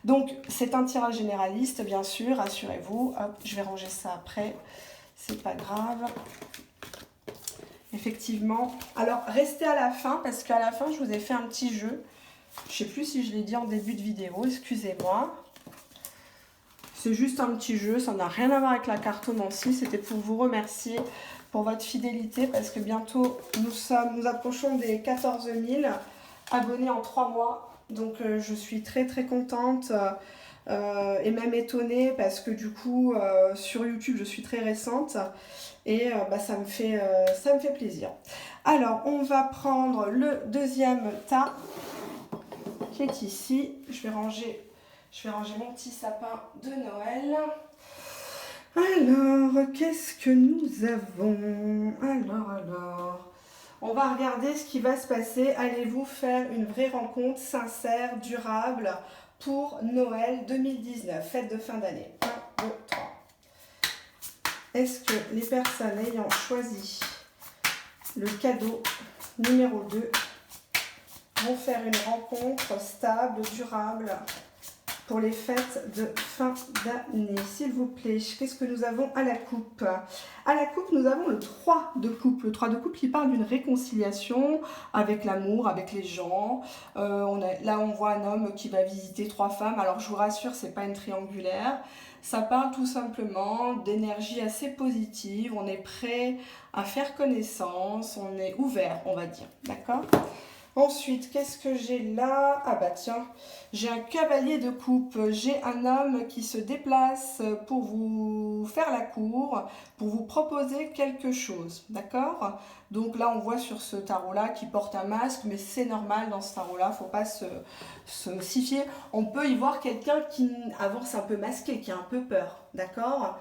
Donc, c'est un tirage généraliste, bien sûr, rassurez-vous. Hop, je vais ranger ça après, c'est pas grave. Effectivement. Alors, restez à la fin, parce qu'à la fin, je vous ai fait un petit jeu. Je sais plus si je l'ai dit en début de vidéo, excusez-moi. C'est juste un petit jeu, ça n'a rien à voir avec la cartomancie. C'était pour vous remercier pour votre fidélité, parce que bientôt, nous approchons des 14 000 abonnés en 3 mois. Donc, je suis très très contente et même étonnée, parce que du coup, sur YouTube, je suis très récente. Et ça me fait plaisir. Alors, on va prendre le deuxième tas qui est ici. Je vais ranger mon petit sapin de Noël. Alors, qu'est-ce que nous avons? Alors, on va regarder ce qui va se passer. Allez-vous faire une vraie rencontre sincère, durable pour Noël 2019, fête de fin d'année? 1, 2, 3. Est-ce que les personnes ayant choisi le cadeau numéro 2 vont faire une rencontre stable, durable pour les fêtes de fin d'année? S'il vous plaît, qu'est-ce que nous avons à la coupe? À la coupe, nous avons le 3 de coupe. Le 3 de coupe qui parle d'une réconciliation avec l'amour, avec les gens. Là, on voit un homme qui va visiter 3 femmes. Alors, je vous rassure, c'est pas une triangulaire. Ça parle tout simplement d'énergie assez positive. On est prêt à faire connaissance. On est ouvert, on va dire. D'accord ? Ensuite, qu'est-ce que j'ai là? Ah bah tiens, j'ai un cavalier de coupe. J'ai un homme qui se déplace pour vous faire la cour, pour vous proposer quelque chose. D'accord? Donc là, on voit sur ce tarot-là qu'il porte un masque, mais c'est normal dans ce tarot-là, il ne faut pas s'y fier. On peut y voir quelqu'un qui avance un peu masqué, qui a un peu peur. D'accord?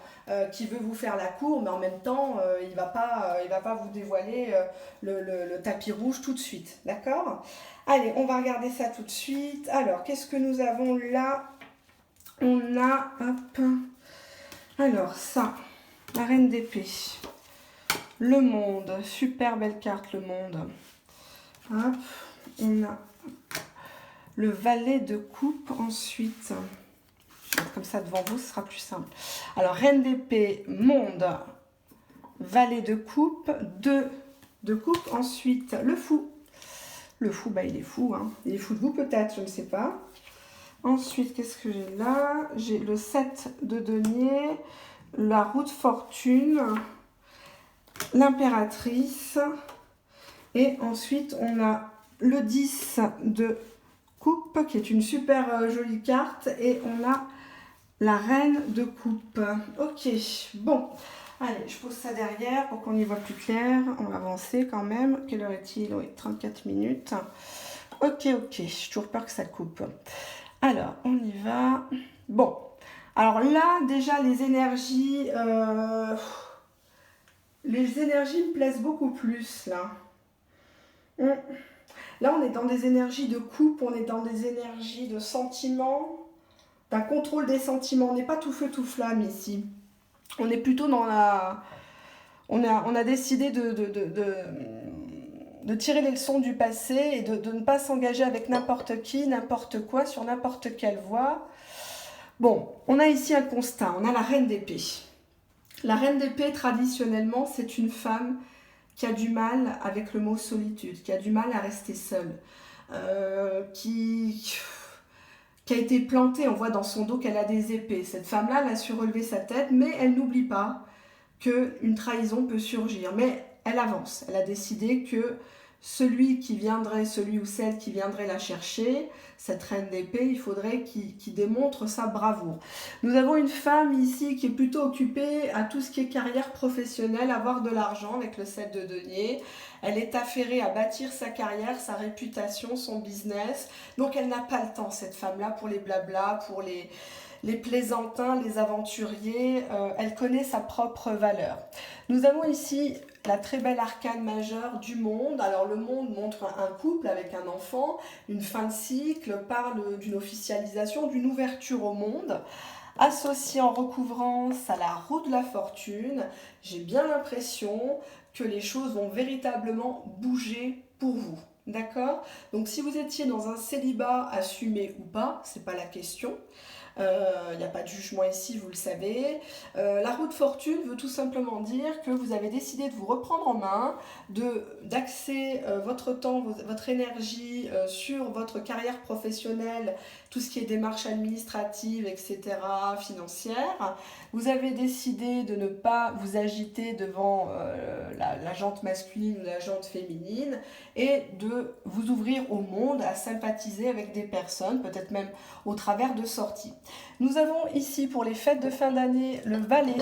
Qui veut vous faire la cour, mais en même temps, il va pas vous dévoiler le tapis rouge tout de suite. D'accord? Allez, on va regarder ça tout de suite. Alors, qu'est-ce que nous avons là? On a, hop, alors ça, la reine d'épée, le monde, super belle carte, le monde. Hop, on a le valet de coupe ensuite. Comme ça devant vous, ce sera plus simple. Alors, reine d'épée, monde, valet de coupe, 2 de coupe. Ensuite, le fou. Le fou, bah, il est fou. Hein. Il est fou de vous peut-être, je ne sais pas. Ensuite, qu'est-ce que j'ai là? J'ai le 7 de denier, la roue de fortune, l'impératrice. Et ensuite, on a le 10 de coupe, qui est une super jolie carte. Et on a la reine de coupe. Ok, bon. Allez, je pose ça derrière pour qu'on y voit plus clair. On va avancer quand même. Quelle heure est-il? Oui, 34 minutes. Ok, j'ai toujours peur que ça coupe. Alors, on y va. Bon, alors là, déjà, les énergies me plaisent beaucoup plus, là. Là, on est dans des énergies de coupe, on est dans des énergies de sentiments, d'un contrôle des sentiments. On n'est pas tout feu, tout flamme ici. On est plutôt dans la... On a décidé de tirer les leçons du passé et de ne pas s'engager avec n'importe qui, n'importe quoi, sur n'importe quelle voie. Bon, on a ici un constat, on a la reine d'épée. La reine d'épée, traditionnellement, c'est une femme qui a du mal avec le mot solitude, qui a du mal à rester seule, qui a été plantée, on voit dans son dos qu'elle a des épées. Cette femme-là, elle a su relever sa tête, mais elle n'oublie pas qu'une trahison peut surgir. Mais elle avance, elle a décidé que celui ou celle qui viendrait la chercher, cette reine d'épée, il faudrait qu'il démontre sa bravoure. Nous avons une femme ici qui est plutôt occupée à tout ce qui est carrière professionnelle, avoir de l'argent avec le 7 de denier. Elle est affairée à bâtir sa carrière, sa réputation, son business. Donc elle n'a pas le temps, cette femme-là, pour les blablas, pour les plaisantins, les aventuriers. Elle connaît sa propre valeur. Nous avons ici la très belle arcane majeure du monde. Alors le monde montre un couple avec un enfant, une fin de cycle, parle d'une officialisation, d'une ouverture au monde. Associé en recouvrance à la roue de la fortune, j'ai bien l'impression que les choses vont véritablement bouger pour vous. D'accord? Donc si vous étiez dans un célibat assumé ou pas, c'est pas la question. Il n'y a pas de jugement ici, vous le savez. La roue de fortune veut tout simplement dire que vous avez décidé de vous reprendre en main, d'axer votre temps, votre énergie sur votre carrière professionnelle, tout ce qui est démarches administratives, etc., financières. Vous avez décidé de ne pas vous agiter devant la jante masculine ou la jante féminine et de vous ouvrir au monde, à sympathiser avec des personnes, peut-être même au travers de sorties. Nous avons ici pour les fêtes de fin d'année le valet.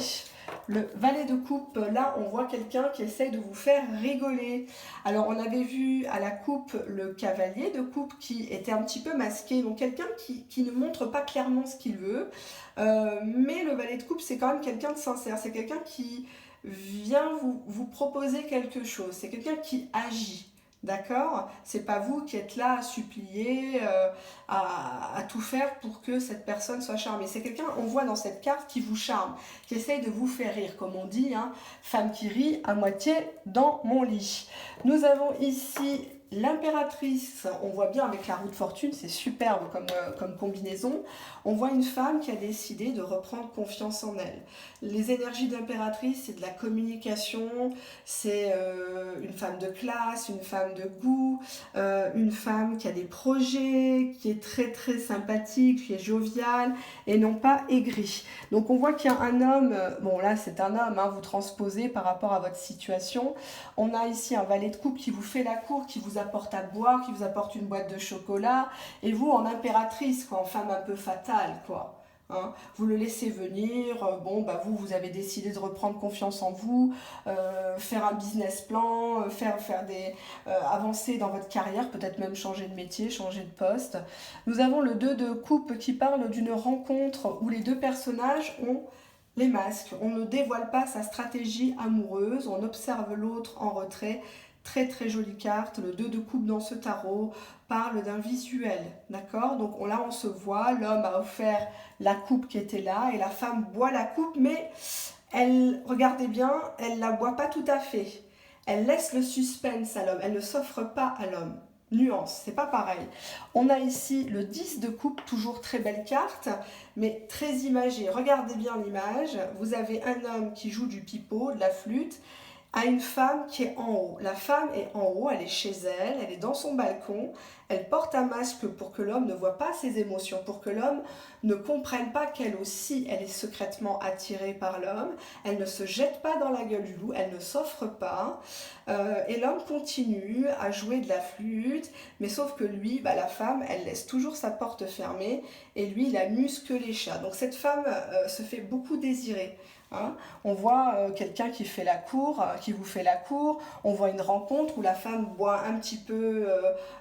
Le valet de coupe, là on voit quelqu'un qui essaye de vous faire rigoler. Alors on avait vu à la coupe le cavalier de coupe qui était un petit peu masqué, donc quelqu'un qui ne montre pas clairement ce qu'il veut. Mais le valet de coupe c'est quand même quelqu'un de sincère, c'est quelqu'un qui vient vous proposer quelque chose, c'est quelqu'un qui agit. D'accord? C'est pas vous qui êtes là à supplier, à tout faire pour que cette personne soit charmée. C'est quelqu'un, on voit dans cette carte, qui vous charme, qui essaye de vous faire rire, comme on dit, hein, femme qui rit à moitié dans mon lit. Nous avons ici l'impératrice, on voit bien avec la roue de fortune, c'est superbe comme combinaison. On voit une femme qui a décidé de reprendre confiance en elle. Les énergies d'impératrice, c'est de la communication, c'est une femme de classe, une femme de goût, une femme qui a des projets, qui est très très sympathique, qui est joviale et non pas aigrie. Donc on voit qu'il y a un homme, bon là c'est un homme, hein, vous transposez par rapport à votre situation. On a ici un valet de coupe qui vous fait la cour, qui vous apporte à boire, qui vous apporte une boîte de chocolat, et vous en impératrice, quoi, en femme un peu fatale, quoi. Hein, vous le laissez venir, bon bah vous avez décidé de reprendre confiance en vous, faire un business plan, avancer dans votre carrière, peut-être même changer de métier, changer de poste. Nous avons le 2 de coupe qui parle d'une rencontre où les deux personnages ont les masques. On ne dévoile pas sa stratégie amoureuse, on observe l'autre en retrait. Très très jolie carte, le 2 de coupe dans ce tarot parle d'un visuel, d'accord? Donc là on se voit, l'homme a offert la coupe qui était là et la femme boit la coupe, mais elle, regardez bien, elle la boit pas tout à fait. Elle laisse le suspense à l'homme, elle ne s'offre pas à l'homme. Nuance, c'est pas pareil. On a ici le 10 de coupe, toujours très belle carte, mais très imagée. Regardez bien l'image, vous avez un homme qui joue du pipeau, de la flûte, à une femme qui est en haut. La femme est en haut, elle est chez elle, elle est dans son balcon, Elle porte un masque pour que l'homme ne voit pas ses émotions, pour que l'homme ne comprenne pas qu'elle aussi, elle est secrètement attirée par l'homme. Elle ne se jette pas dans la gueule du loup, elle ne s'offre pas. Et l'homme continue à jouer de la flûte, mais sauf que lui, la femme, elle laisse toujours sa porte fermée et lui, il amuse que les chats. Donc cette femme se fait beaucoup désirer. Hein. On voit quelqu'un qui fait la cour, qui vous fait la cour. On voit une rencontre où la femme boit un petit peu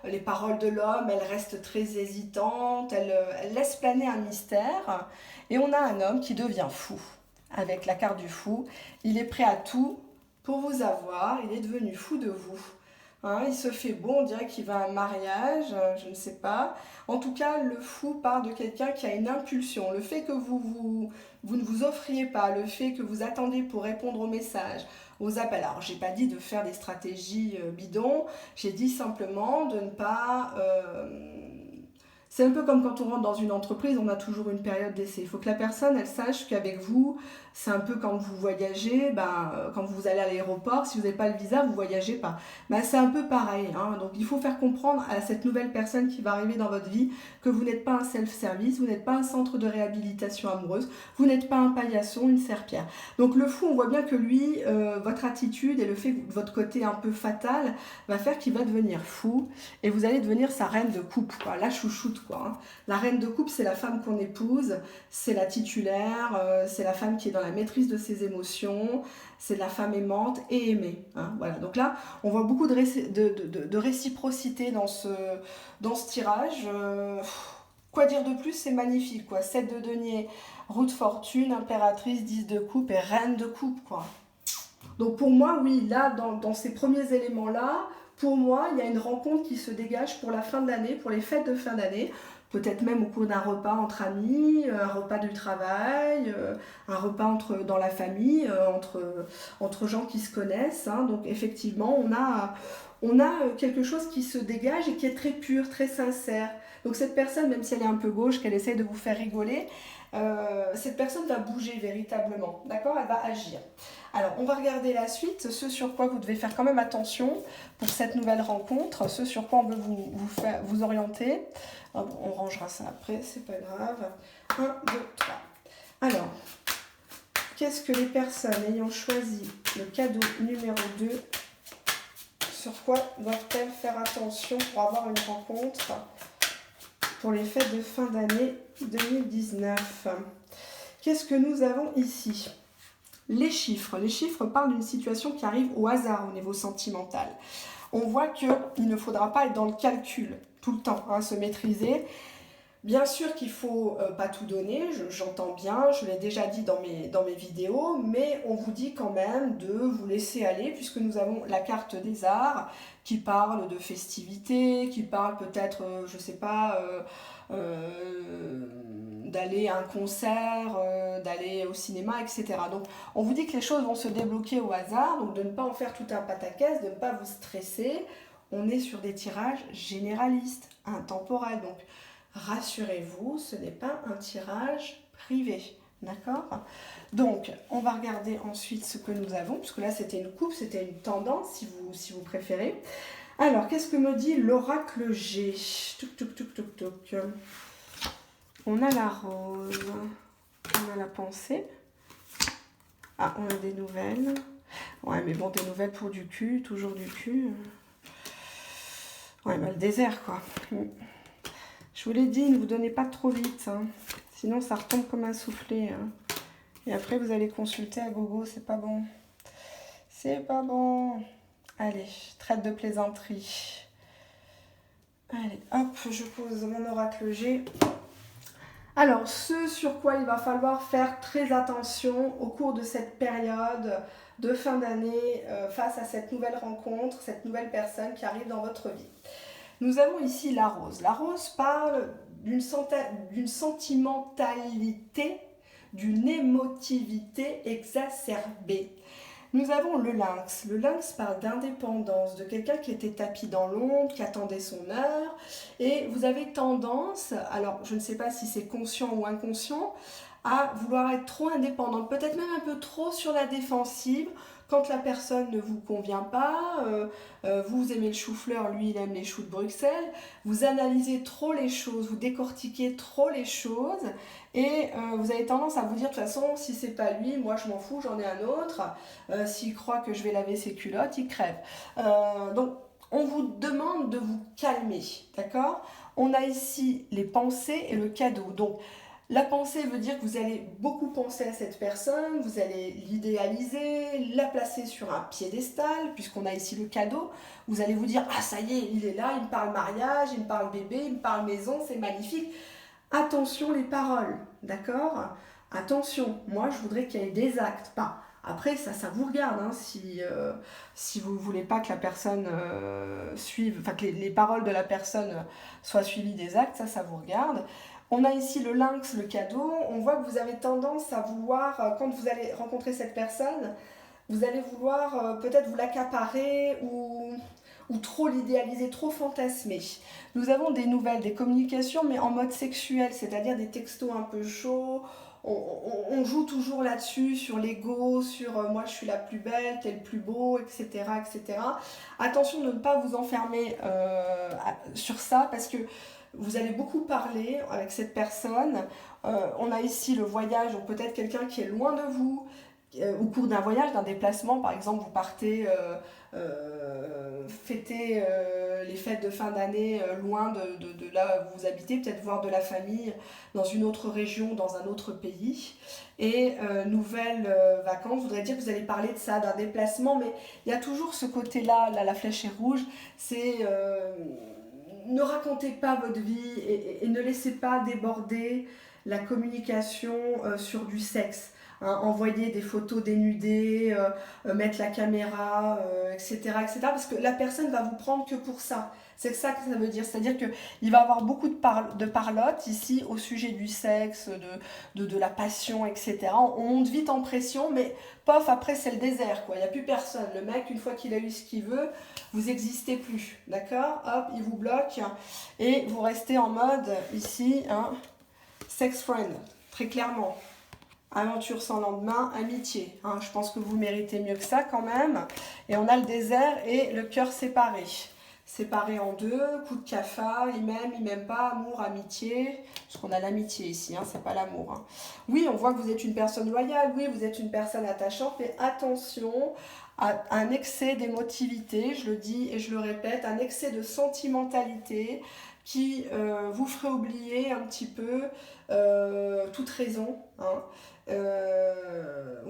les paroles de l'homme, elle reste très hésitante, elle laisse planer un mystère. Et on a un homme qui devient fou, avec la carte du fou. Il est prêt à tout pour vous avoir, il est devenu fou de vous. Hein, il se fait beau, on dirait qu'il va à un mariage, je ne sais pas. En tout cas, le fou part de quelqu'un qui a une impulsion. Le fait que vous ne vous offriez pas, le fait que vous attendez pour répondre aux messages, aux appels. Alors, j'ai pas dit de faire des stratégies bidons, j'ai dit simplement de ne pas... C'est un peu comme quand on rentre dans une entreprise, on a toujours une période d'essai. Il faut que la personne, elle sache qu'avec vous, c'est un peu quand vous voyagez, quand vous allez à l'aéroport, si vous n'avez pas le visa, vous ne voyagez pas. C'est un peu pareil. Hein. Donc il faut faire comprendre à cette nouvelle personne qui va arriver dans votre vie que vous n'êtes pas un self-service, vous n'êtes pas un centre de réhabilitation amoureuse, vous n'êtes pas un paillasson, une serpillère. Donc le fou, on voit bien que lui, votre attitude et le fait que votre côté un peu fatal va faire qu'il va devenir fou et vous allez devenir sa reine de coupe, quoi, la chouchoute. Quoi. La reine de coupe, c'est la femme qu'on épouse, c'est la titulaire, c'est la femme qui est dans la maîtrise de ses émotions, c'est la femme aimante et aimée. Hein, voilà. Donc là, on voit beaucoup de réciprocité dans ce tirage. Quoi dire de plus, c'est magnifique. Quoi. 7 de denier, roue de fortune, impératrice, 10 de coupe et reine de coupe. Quoi. Donc pour moi, oui, là, dans ces premiers éléments-là, pour moi, il y a une rencontre qui se dégage pour la fin de l'année, pour les fêtes de fin d'année, peut-être même au cours d'un repas entre amis, un repas du travail, un repas dans la famille, entre gens qui se connaissent. Hein. Donc effectivement, on a quelque chose qui se dégage et qui est très pur, très sincère. Donc cette personne, même si elle est un peu gauche, qu'elle essaie de vous faire rigoler, cette personne va bouger véritablement, d'accord? Elle va agir. Alors, on va regarder la suite, ce sur quoi vous devez faire quand même attention pour cette nouvelle rencontre, ce sur quoi on veut vous orienter. On rangera ça après, c'est pas grave. 1, 2, 3. Alors, qu'est-ce que les personnes ayant choisi le cadeau numéro 2, sur quoi doivent-elles faire attention pour avoir une rencontre pour les fêtes de fin d'année 2019? Qu'est-ce que nous avons ici? Les chiffres. Les chiffres parlent d'une situation qui arrive au hasard au niveau sentimental. On voit qu'il ne faudra pas être dans le calcul tout le temps, hein, se maîtriser. Bien sûr qu'il ne faut pas tout donner, j'entends bien, je l'ai déjà dit dans mes vidéos, mais on vous dit quand même de vous laisser aller puisque nous avons la carte des arts qui parle de festivités, qui parle peut-être, je ne sais pas, d'aller à un concert, d'aller au cinéma, etc. Donc on vous dit que les choses vont se débloquer au hasard, donc de ne pas en faire tout un pataquès, de ne pas vous stresser. On est sur des tirages généralistes, intemporels, donc rassurez-vous, ce n'est pas un tirage privé, d'accord? Donc, on va regarder ensuite ce que nous avons, puisque là c'était une coupe, c'était une tendance si vous préférez. Alors, qu'est-ce que me dit l'oracle G? Touc, touc, touc, touc, touc. On a la rose, on a la pensée. Ah, on a des nouvelles. Ouais, mais bon, des nouvelles pour du cul, toujours du cul. Ouais, le désert, quoi. Je vous l'ai dit, ne vous donnez pas trop vite, hein. Sinon ça retombe comme un soufflet. Hein. Et après vous allez consulter à gogo, c'est pas bon. C'est pas bon. Allez, traite de plaisanterie. Allez, hop, je pose mon oracle G. Alors, ce sur quoi il va falloir faire très attention au cours de cette période de fin d'année face à cette nouvelle rencontre, cette nouvelle personne qui arrive dans votre vie. Nous avons ici la rose. La rose parle d'une sentimentalité, d'une émotivité exacerbée. Nous avons le lynx. Le lynx parle d'indépendance, de quelqu'un qui était tapis dans l'ombre, qui attendait son heure. Et vous avez tendance, alors je ne sais pas si c'est conscient ou inconscient, à vouloir être trop indépendante, peut-être même un peu trop sur la défensive, Quand la personne ne vous convient pas, vous aimez le chou-fleur, lui il aime les choux de Bruxelles, vous analysez trop les choses, vous décortiquez trop les choses et vous avez tendance à vous dire de toute façon si c'est pas lui, moi je m'en fous, j'en ai un autre. S'il croit que je vais laver ses culottes, il crève. Donc on vous demande de vous calmer, d'accord? On a ici les pensées et le cadeau. Donc la pensée veut dire que vous allez beaucoup penser à cette personne, vous allez l'idéaliser, la placer sur un piédestal, puisqu'on a ici le cadeau. Vous allez vous dire, ah ça y est, il est là, il me parle mariage, il me parle bébé, il me parle maison, c'est magnifique. Attention les paroles, d'accord? Attention, moi je voudrais qu'il y ait des actes, pas. Après, ça vous regarde, hein, si vous ne voulez pas que la personne suive, enfin que les paroles de la personne soient suivies des actes, ça vous regarde. On a ici le lynx, le cadeau. On voit que vous avez tendance à vouloir, quand vous allez rencontrer cette personne, vous allez vouloir peut-être vous l'accaparer ou trop l'idéaliser, trop fantasmer. Nous avons des nouvelles, des communications, mais en mode sexuel, c'est-à-dire des textos un peu chauds. On joue toujours là-dessus, sur l'ego, sur moi je suis la plus belle, t'es le plus beau, etc., etc. Attention de ne pas vous enfermer sur ça parce que vous allez beaucoup parler avec cette personne. On a ici le voyage, donc peut-être quelqu'un qui est loin de vous, au cours d'un voyage, d'un déplacement, par exemple, vous partez fêter les fêtes de fin d'année loin de là où vous habitez, peut-être voir de la famille dans une autre région, dans un autre pays. Et nouvelles vacances, voudrait dire que vous allez parler de ça, d'un déplacement, mais il y a toujours ce côté-là, là, la flèche est rouge, c'est ne racontez pas votre vie et ne laissez pas déborder la communication sur du sexe. Hein, envoyer des photos dénudées, mettre la caméra, etc., etc. Parce que la personne va vous prendre que pour ça. C'est ça que ça veut dire. C'est-à-dire qu'il va avoir beaucoup de parlotte ici au sujet du sexe, de la passion, etc. On monte vite en pression, mais pof, après c'est le désert, quoi. Il n'y a plus personne. Le mec, une fois qu'il a eu ce qu'il veut, vous n'existez plus. D'accord? Hop, il vous bloque et vous restez en mode ici, hein, sex friend, très clairement. Aventure sans lendemain, amitié. Hein, je pense que vous méritez mieux que ça quand même. Et on a le désert et le cœur séparé. Séparé en deux, coup de cafard, il m'aime pas, amour, amitié. Parce qu'on a l'amitié ici, hein, c'est pas l'amour. Hein. Oui, on voit que vous êtes une personne loyale, oui, vous êtes une personne attachante, mais attention à un excès d'émotivité, je le dis et je le répète, un excès de sentimentalité qui vous ferait oublier un petit peu toute raison. Hein.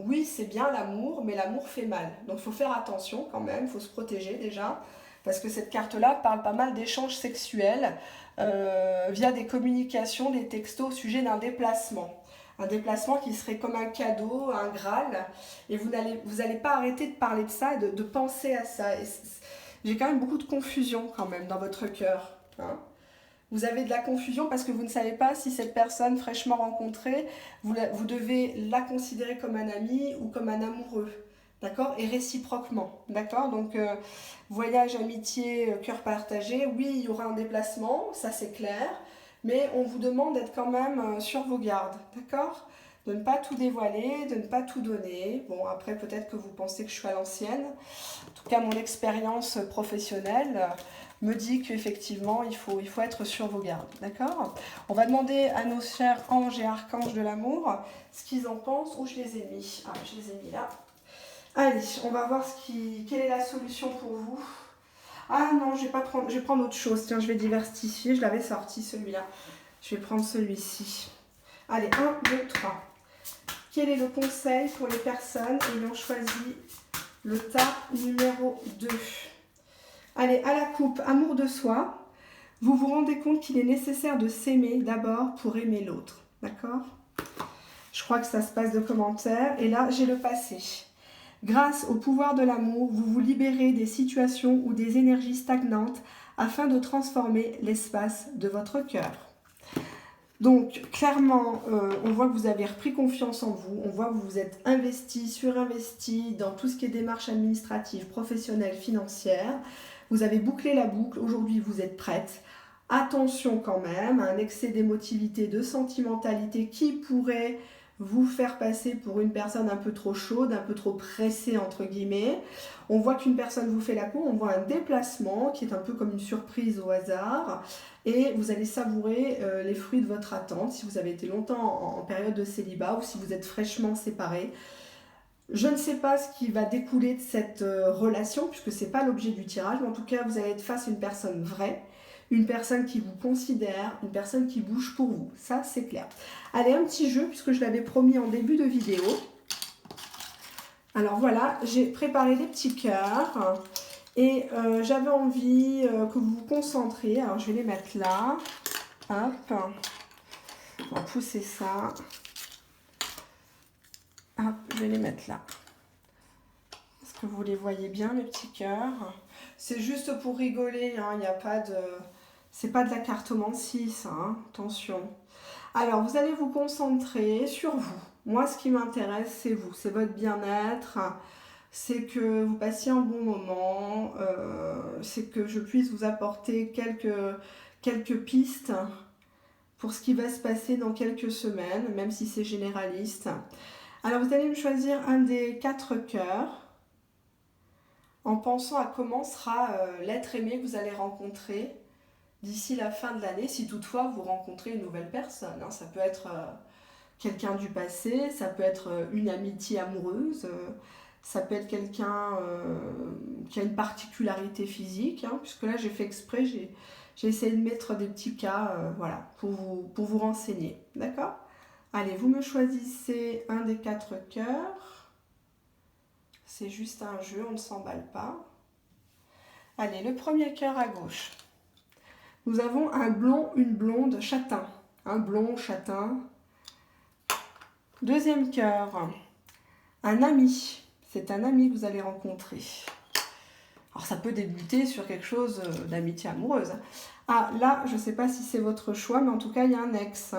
Oui, c'est bien l'amour, mais l'amour fait mal. Donc il faut faire attention quand même, il faut se protéger déjà, parce que cette carte-là parle pas mal d'échanges sexuels via des communications, des textos au sujet d'un déplacement. Un déplacement qui serait comme un cadeau, un Graal, et vous allez pas arrêter de parler de ça et de penser à ça. J'ai quand même beaucoup de confusion quand même dans votre cœur. Hein. Vous avez de la confusion parce que vous ne savez pas si cette personne fraîchement rencontrée, vous devez la considérer comme un ami ou comme un amoureux. D'accord? Et réciproquement. D'accord? Donc, voyage, amitié, cœur partagé. Oui, il y aura un déplacement, ça c'est clair. Mais on vous demande d'être quand même sur vos gardes. D'accord? De ne pas tout dévoiler, de ne pas tout donner. Bon, après, peut-être que vous pensez que je suis à l'ancienne. En tout cas, mon expérience professionnelle me dit qu'effectivement, il faut être sur vos gardes. D'accord? On va demander à nos chers anges et archanges de l'amour ce qu'ils en pensent. Où je les ai mis? Ah, je les ai mis là. Allez, on va voir quelle est la solution pour vous. Ah non, je vais prendre autre chose. Tiens, je vais diversifier. Je l'avais sorti celui-là. Je vais prendre celui-ci. Allez, 1, 2, 3. Quel est le conseil pour les personnes ayant choisi le tas numéro 2? Allez, à la coupe, amour de soi. Vous vous rendez compte qu'il est nécessaire de s'aimer d'abord pour aimer l'autre. D'accord? Je crois que ça se passe de commentaires. Et là, j'ai le passé. Grâce au pouvoir de l'amour, vous vous libérez des situations ou des énergies stagnantes afin de transformer l'espace de votre cœur. Donc, clairement, on voit que vous avez repris confiance en vous, on voit que vous vous êtes investi, surinvesti dans tout ce qui est démarches administratives, professionnelles, financières. Vous avez bouclé la boucle, aujourd'hui vous êtes prête. Attention quand même à un excès d'émotivité, de sentimentalité qui pourrait vous faire passer pour une personne un peu trop chaude, un peu trop pressée entre guillemets. On voit qu'une personne vous fait la cour, on voit un déplacement qui est un peu comme une surprise au hasard et vous allez savourer les fruits de votre attente si vous avez été longtemps en période de célibat ou si vous êtes fraîchement séparés. Je ne sais pas ce qui va découler de cette relation, puisque ce n'est pas l'objet du tirage, mais en tout cas, vous allez être face à une personne vraie, une personne qui vous considère, une personne qui bouge pour vous. Ça, c'est clair. Allez, un petit jeu, puisque je l'avais promis en début de vidéo. Alors voilà, j'ai préparé des petits cœurs et j'avais envie que vous vous concentriez. Alors, je vais les mettre là. Hop. On va pousser ça. Hop, je vais les mettre là. Est-ce que vous les voyez bien, les petits cœurs? C'est juste pour rigoler, hein, il n'y a pas de... C'est pas de la cartomancie, ça, hein, attention. Alors, vous allez vous concentrer sur vous. Moi, ce qui m'intéresse, c'est vous, c'est votre bien-être, c'est que vous passiez un bon moment, c'est que je puisse vous apporter quelques pistes pour ce qui va se passer dans quelques semaines, même si c'est généraliste. Alors, vous allez me choisir un des 4 cœurs en pensant à comment sera l'être aimé que vous allez rencontrer d'ici la fin de l'année, si toutefois vous rencontrez une nouvelle personne. Hein. Ça peut être quelqu'un du passé, ça peut être une amitié amoureuse, ça peut être quelqu'un qui a une particularité physique, hein, puisque là j'ai fait exprès, j'ai essayé de mettre des petits cas voilà, pour vous renseigner. D'accord ? Allez, vous me choisissez un des 4 cœurs. C'est juste un jeu, on ne s'emballe pas. Allez, le premier cœur à gauche. Nous avons un blond, une blonde, châtain. Un blond, châtain. Deuxième cœur. Un ami. C'est un ami que vous allez rencontrer. Alors ça peut débuter sur quelque chose d'amitié amoureuse. Ah, là, je ne sais pas si c'est votre choix, mais en tout cas, il y a un ex.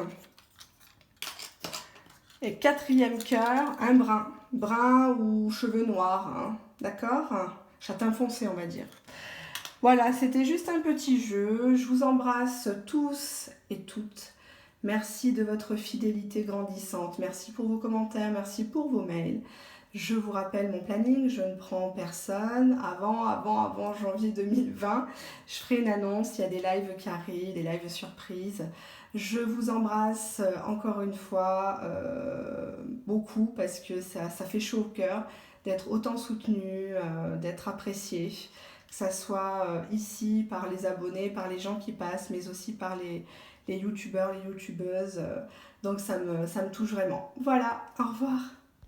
Et quatrième cœur, un brun. Brun ou cheveux noirs, hein. D'accord ? Châtain foncé, on va dire. Voilà, c'était juste un petit jeu. Je vous embrasse tous et toutes. Merci de votre fidélité grandissante. Merci pour vos commentaires, merci pour vos mails. Je vous rappelle mon planning, je ne prends personne. Avant janvier 2020, je ferai une annonce, il y a des lives qui arrivent, des lives surprises. Je vous embrasse encore une fois beaucoup parce que ça fait chaud au cœur d'être autant soutenu, d'être apprécié, que ça soit ici par les abonnés, par les gens qui passent, mais aussi par les youtubeurs, les youtubeuses. Donc ça me touche vraiment. Voilà, au revoir.